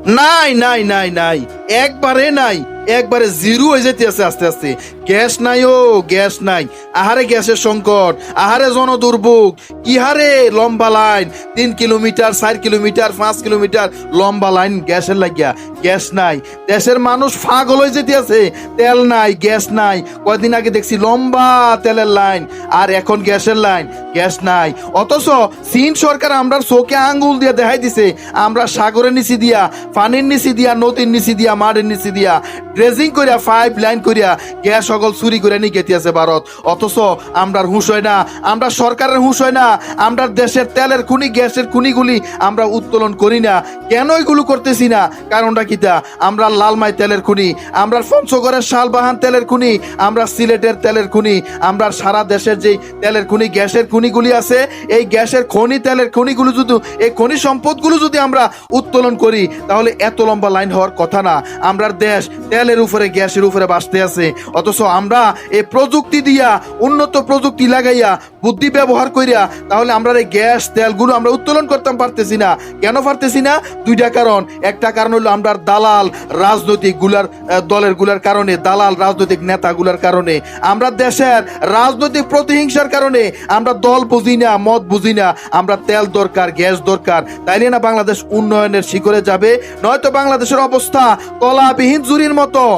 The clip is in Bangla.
নাই নাই নাই নাই, একবারে নাই, একবারে জিরো হয়ে যেতে আছে আস্তে আস্তে। গ্যাস নাই, ও গ্যাস নাই। আহারে গ্যাসের সংকট, আহারে জনদুর্ভোগ, কি হারে লম্বা লাইন, 3 কিলোমিটার, 4 কিলোমিটার, 5 কিলোমিটার লম্বা লাইন গ্যাসের লাগিয়া। গ্যাস নাই, দেশের মানুষ পাগল হয়ে যেতে আছে। তেল নাই, গ্যাস নাই। কয়দিন আগে দেখছি লম্বা তেলের লাইন, আর এখন গ্যাসের লাইন, গ্যাস নাই। অথচ চীন সরকার আমরা চোখে আঙ্গুল দিয়ে দেখাই দিছে, আমরা সাগরের নিচে দিয়া, পানির নিচে দিয়া, নদীর নিচে দিয়া, মাঠের নিচে দিয়া ড্রেজিং করিয়া, পাইপ লাইন করিয়া গ্যাস সকল চুরি করে নিয়ে গেছে ভারত। অথচ আমরার হুঁশ হয় না, আমরা সরকারের হুঁশ হয় না, আমরা দেশের তেলের খুনি, গ্যাসের খুনিগুলি আমরা উত্তোলন করি না। কেন এগুলো করতেছি না? কারণটা কিতা? আমরা লালমাই তেলের খুনি, আমরা পঞ্চগড়ের শালবাহান তেলের খুনি, আমরা সিলেটের তেলের খুনি, আমরা সারা দেশের যে তেলের খুনি, গ্যাসের খুনিগুলি আছে, এই গ্যাসের খনি, তেলের খনিগুলো যদি, এই খনি সম্পদগুলো যদি আমরা উত্তোলন করি, তাহলে এত লম্বা লাইন হওয়ার কথা না। আমরা দেশ তেলের উপরে, গ্যাসের উপরে বাঁচতে আছে। অথচ আমরা এই প্রযুক্তি দিয়া, উন্নত প্রযুক্তি লাগাইয়া, বুদ্ধি ব্যবহার করিয়া, তাহলে আমরা এই গ্যাস তেলগুলো আমরা উত্তোলন করতে পারতেছি না। কেন পারতেছি না? দুইটা কারণ। একটা কারণ হলো আমরা দালাল রাজনৈতিক গুলার, দলের গুলার কারণে, দালাল রাজনৈতিক নেতাগুলার কারণে, আমরা দেশের রাজনৈতিক প্রতিহিংসার কারণে। আমরা দল বুঝি না, মত বুঝি না, আমরা তেল দরকার, গ্যাস দরকার, তাইলে না বাংলাদেশ উন্নয়নের শিখরে যাবে। নয়তো বাংলাদেশের অবস্থা কলাবিহীন জুরির মতো।